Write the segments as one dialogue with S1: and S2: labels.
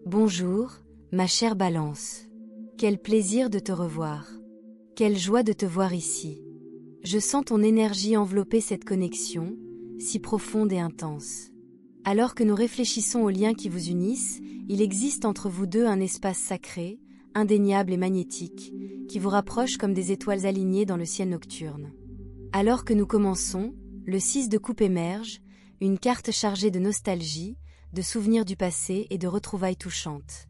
S1: Bonjour, ma chère Balance. Quel plaisir de te revoir. Quelle joie de te voir ici. Je sens ton énergie envelopper cette connexion, si profonde et intense. Alors que nous réfléchissons aux liens qui vous unissent, il existe entre vous deux un espace sacré, indéniable et magnétique, qui vous rapproche comme des étoiles alignées dans le ciel nocturne. Alors que nous commençons, le 6 de coupe émerge, une carte chargée de nostalgie, de souvenirs du passé et de retrouvailles touchantes.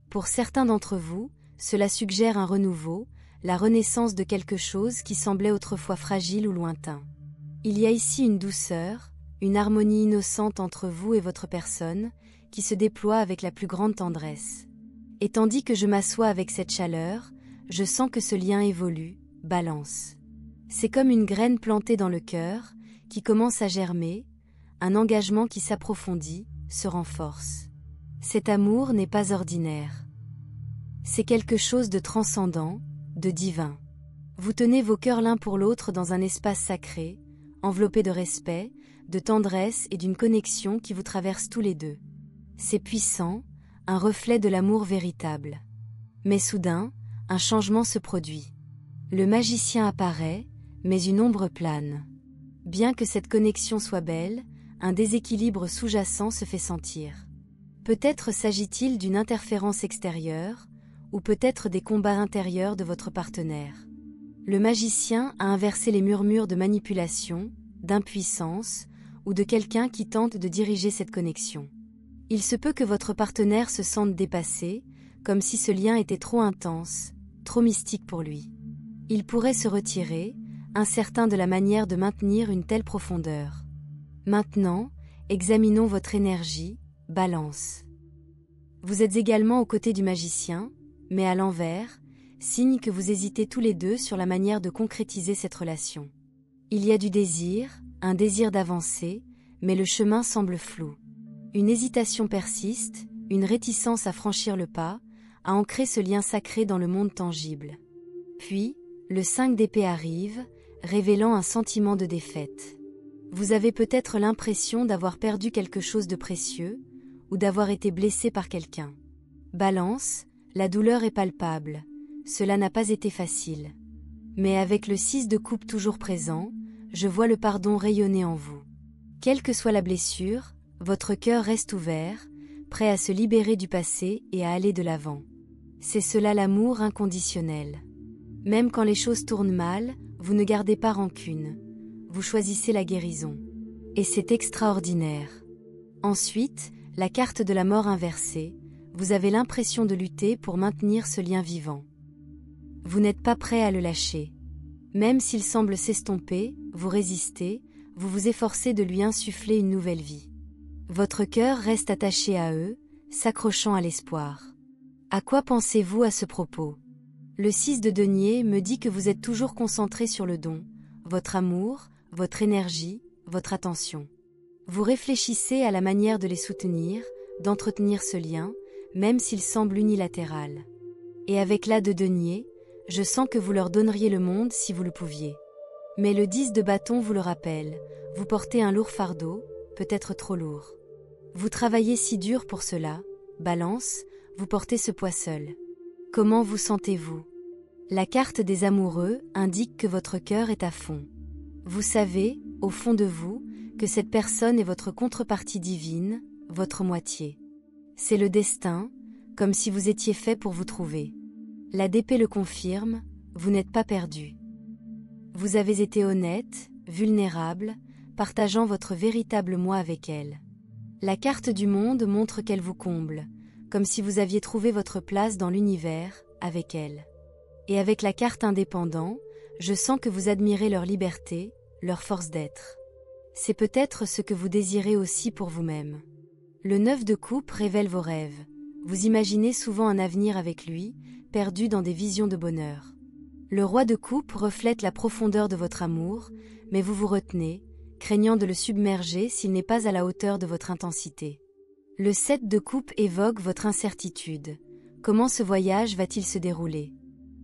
S1: Pour certains d'entre vous, cela suggère un renouveau, la renaissance de quelque chose qui semblait autrefois fragile ou lointain. Il y a ici une douceur, une harmonie innocente entre vous et votre personne, qui se déploie avec la plus grande tendresse. Et tandis que je m'assois avec cette chaleur, je sens que ce lien évolue, Balance. C'est comme une graine plantée dans le cœur, qui commence à germer, un engagement qui s'approfondit, se renforce. Cet amour n'est pas ordinaire. C'est quelque chose de transcendant, de divin. Vous tenez vos cœurs l'un pour l'autre dans un espace sacré, enveloppé de respect, de tendresse et d'une connexion qui vous traverse tous les deux. C'est puissant, un reflet de l'amour véritable. Mais soudain, un changement se produit. Le magicien apparaît, mais une ombre plane. Bien que cette connexion soit belle, un déséquilibre sous-jacent se fait sentir. Peut-être s'agit-il d'une interférence extérieure, ou peut-être des combats intérieurs de votre partenaire. Le magicien a inversé les murmures de manipulation, d'impuissance, ou de quelqu'un qui tente de diriger cette connexion. Il se peut que votre partenaire se sente dépassé, comme si ce lien était trop intense, trop mystique pour lui. Il pourrait se retirer, incertain de la manière de maintenir une telle profondeur. Maintenant, examinons votre énergie, Balance. Vous êtes également aux côtés du magicien, mais à l'envers, signe que vous hésitez tous les deux sur la manière de concrétiser cette relation. Il y a du désir, un désir d'avancer, mais le chemin semble flou. Une hésitation persiste, une réticence à franchir le pas, à ancrer ce lien sacré dans le monde tangible. Puis, le 5 d'épée arrive, révélant un sentiment de défaite. Vous avez peut-être l'impression d'avoir perdu quelque chose de précieux, ou d'avoir été blessé par quelqu'un. Balance, la douleur est palpable, cela n'a pas été facile. Mais avec le 6 de coupe toujours présent, je vois le pardon rayonner en vous. Quelle que soit la blessure, votre cœur reste ouvert, prêt à se libérer du passé et à aller de l'avant. C'est cela l'amour inconditionnel. Même quand les choses tournent mal, vous ne gardez pas rancune. Vous choisissez la guérison. Et c'est extraordinaire. Ensuite, la carte de la mort inversée, vous avez l'impression de lutter pour maintenir ce lien vivant. Vous n'êtes pas prêt à le lâcher. Même s'il semble s'estomper, vous résistez, vous vous efforcez de lui insuffler une nouvelle vie. Votre cœur reste attaché à eux, s'accrochant à l'espoir. À quoi pensez-vous à ce propos? Le 6 de denier me dit que vous êtes toujours concentré sur le don, votre amour, votre énergie, votre attention. Vous réfléchissez à la manière de les soutenir, d'entretenir ce lien, même s'il semble unilatéral. Et avec l'As de denier, je sens que vous leur donneriez le monde si vous le pouviez. Mais le 10 de bâton vous le rappelle, vous portez un lourd fardeau, peut-être trop lourd. Vous travaillez si dur pour cela, Balance, vous portez ce poids seul. Comment vous sentez-vous? La carte des amoureux indique que votre cœur est à fond. Vous savez, au fond de vous, que cette personne est votre contrepartie divine, votre moitié. C'est le destin, comme si vous étiez fait pour vous trouver. La d'épée le confirme, vous n'êtes pas perdu. Vous avez été honnête, vulnérable, partageant votre véritable moi avec elle. La carte du monde montre qu'elle vous comble, comme si vous aviez trouvé votre place dans l'univers, avec elle. Et avec la carte indépendant, je sens que vous admirez leur liberté, leur force d'être. C'est peut-être ce que vous désirez aussi pour vous-même. Le 9 de coupe révèle vos rêves. Vous imaginez souvent un avenir avec lui, perdu dans des visions de bonheur. Le roi de coupe reflète la profondeur de votre amour, mais vous vous retenez, craignant de le submerger s'il n'est pas à la hauteur de votre intensité. Le 7 de coupe évoque votre incertitude. Comment ce voyage va-t-il se dérouler?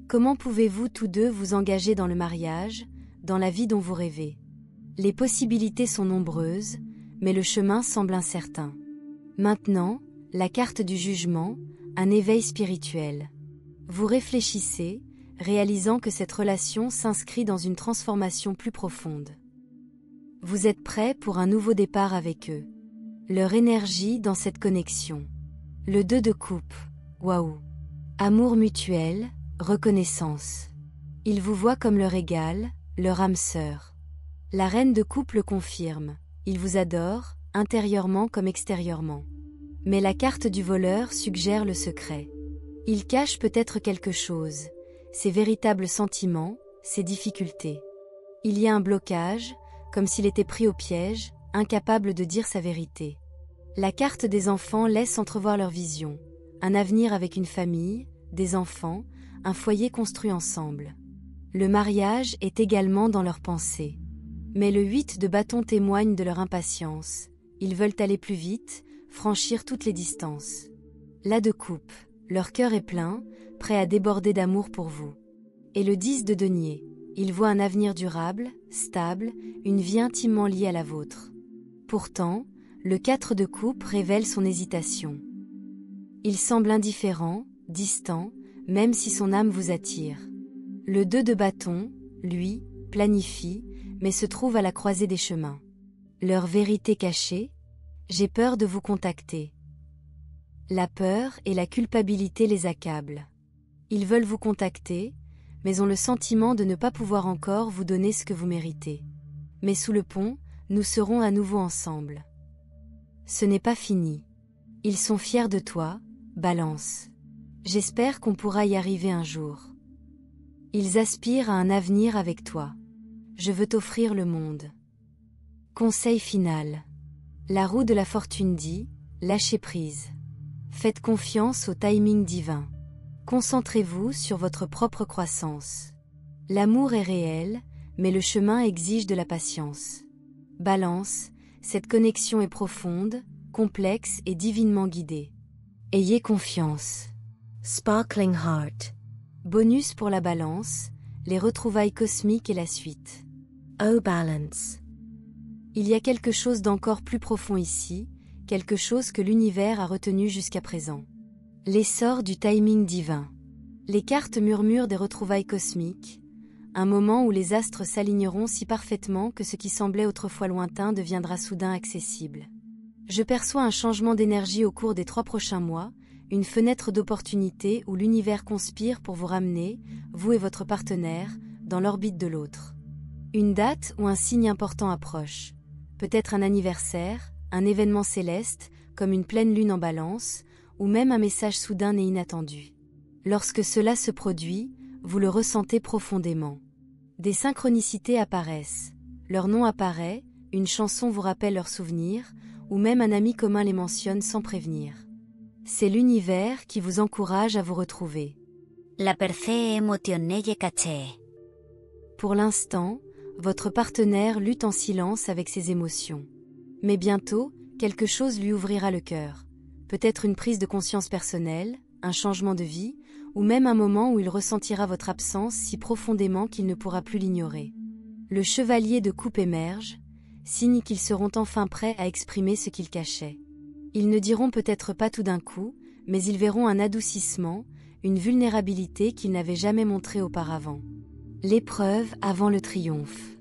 S1: Comment pouvez-vous tous deux vous engager dans le mariage, dans la vie dont vous rêvez? Les possibilités sont nombreuses, mais le chemin semble incertain. Maintenant, La carte du jugement, un éveil spirituel. Vous réfléchissez, réalisant que cette relation s'inscrit dans une transformation plus profonde. Vous êtes prêt pour un nouveau départ avec eux. Leur énergie dans cette connexion. Le 2 de coupe, waouh. Amour mutuel, reconnaissance. Ils vous voient comme leur égal, leur âme sœur. La reine de coupe le confirme, ils vous adorent, intérieurement comme extérieurement. Mais la carte du voleur suggère le secret. Il cache peut-être quelque chose, ses véritables sentiments, ses difficultés. Il y a un blocage, comme s'il était pris au piège, incapable de dire sa vérité. La carte des enfants laisse entrevoir leur vision, un avenir avec une famille, des enfants, un foyer construit ensemble. Le mariage est également dans leurs pensées. Mais le 8 de bâton témoigne de leur impatience. Ils veulent aller plus vite, franchir toutes les distances. La de coupe, leur cœur est plein, prêt à déborder d'amour pour vous. Et le 10 de denier, ils voient un avenir durable, stable, une vie intimement liée à la vôtre. Pourtant, le 4 de coupe révèle son hésitation. Il semble indifférent, distant, même si son âme vous attire. Le 2 de bâton, lui, planifie, mais se trouve à la croisée des chemins. Leur vérité cachée, j'ai peur de vous contacter. La peur et la culpabilité les accablent. Ils veulent vous contacter, mais ont le sentiment de ne pas pouvoir encore vous donner ce que vous méritez. Mais sous le pont, nous serons à nouveau ensemble. Ce n'est pas fini. Ils sont fiers de toi, Balance. J'espère qu'on pourra y arriver un jour. Ils aspirent à un avenir avec toi. Je veux t'offrir le monde. Conseil final. La roue de la fortune dit, lâchez prise. Faites confiance au timing divin. Concentrez-vous sur votre propre croissance. L'amour est réel, mais le chemin exige de la patience. Balance, cette connexion est profonde, complexe et divinement guidée. Ayez confiance. Sparkling Heart. Bonus pour la balance, les retrouvailles cosmiques et la suite. Oh Balance. Il y a quelque chose d'encore plus profond ici, quelque chose que l'univers a retenu jusqu'à présent. L'essor du timing divin. Les cartes murmurent des retrouvailles cosmiques, un moment où les astres s'aligneront si parfaitement que ce qui semblait autrefois lointain deviendra soudain accessible. Je perçois un changement d'énergie au cours des 3 prochains mois, une fenêtre d'opportunité où l'univers conspire pour vous ramener, vous et votre partenaire, dans l'orbite de l'autre. Une date ou un signe important approche. Peut-être un anniversaire, un événement céleste, comme une pleine lune en balance, ou même un message soudain et inattendu. Lorsque cela se produit, vous le ressentez profondément. Des synchronicités apparaissent. Leur nom apparaît, une chanson vous rappelle leurs souvenirs, ou même un ami commun les mentionne sans prévenir. C'est l'univers qui vous encourage à vous retrouver.
S2: La percée émotionnelle cachée.
S1: Pour l'instant, votre partenaire lutte en silence avec ses émotions. Mais bientôt, quelque chose lui ouvrira le cœur. Peut-être une prise de conscience personnelle, un changement de vie, ou même un moment où il ressentira votre absence si profondément qu'il ne pourra plus l'ignorer. Le chevalier de coupe émerge, signe qu'ils seront enfin prêts à exprimer ce qu'ils cachaient. Ils ne diront peut-être pas tout d'un coup, mais ils verront un adoucissement, une vulnérabilité qu'ils n'avaient jamais montrée auparavant. L'épreuve avant le triomphe.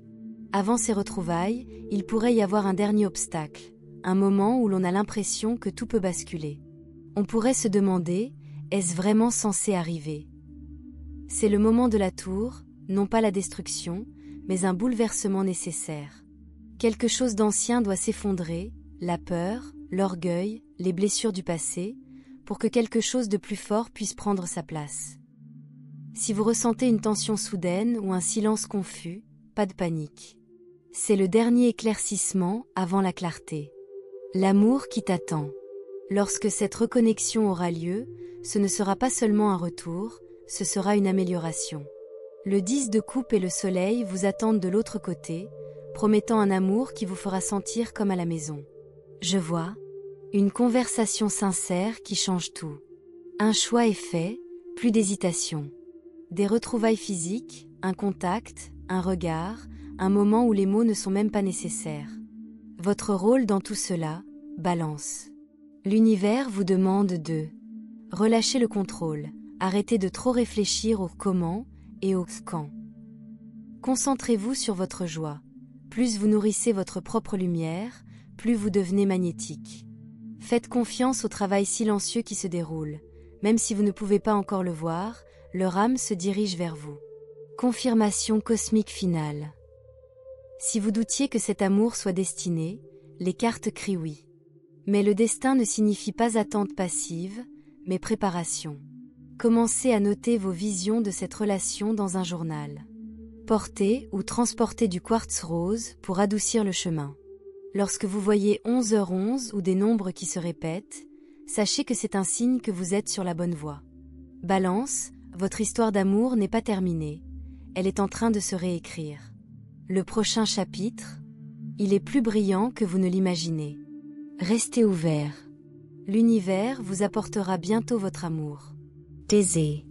S1: Avant ces retrouvailles, il pourrait y avoir un dernier obstacle, un moment où l'on a l'impression que tout peut basculer. On pourrait se demander, est-ce vraiment censé arriver? C'est le moment de la tour, non pas la destruction, mais un bouleversement nécessaire. Quelque chose d'ancien doit s'effondrer, la peur, l'orgueil, les blessures du passé, pour que quelque chose de plus fort puisse prendre sa place. Si vous ressentez une tension soudaine ou un silence confus, pas de panique. C'est le dernier éclaircissement avant la clarté. L'amour qui t'attend. Lorsque cette reconnexion aura lieu, ce ne sera pas seulement un retour, ce sera une amélioration. Le 10 de coupe et le soleil vous attendent de l'autre côté, promettant un amour qui vous fera sentir comme à la maison. Je vois une conversation sincère qui change tout. Un choix est fait, plus d'hésitation. Des retrouvailles physiques, un contact, un regard, un moment où les mots ne sont même pas nécessaires. Votre rôle dans tout cela, Balance. L'univers vous demande de relâcher le contrôle, arrêtez de trop réfléchir au comment et au quand. Concentrez-vous sur votre joie. Plus vous nourrissez votre propre lumière, plus vous devenez magnétique. Faites confiance au travail silencieux qui se déroule. Même si vous ne pouvez pas encore le voir, leur âme se dirige vers vous. Confirmation cosmique finale. Si vous doutiez que cet amour soit destiné, les cartes crient oui. Mais le destin ne signifie pas attente passive, mais préparation. Commencez à noter vos visions de cette relation dans un journal. Portez ou transportez du quartz rose pour adoucir le chemin. Lorsque vous voyez 11h11 ou des nombres qui se répètent, sachez que c'est un signe que vous êtes sur la bonne voie. Balance, votre histoire d'amour n'est pas terminée. Elle est en train de se réécrire. Le prochain chapitre, il est plus brillant que vous ne l'imaginez. Restez ouvert. L'univers vous apportera bientôt votre amour. Thésée.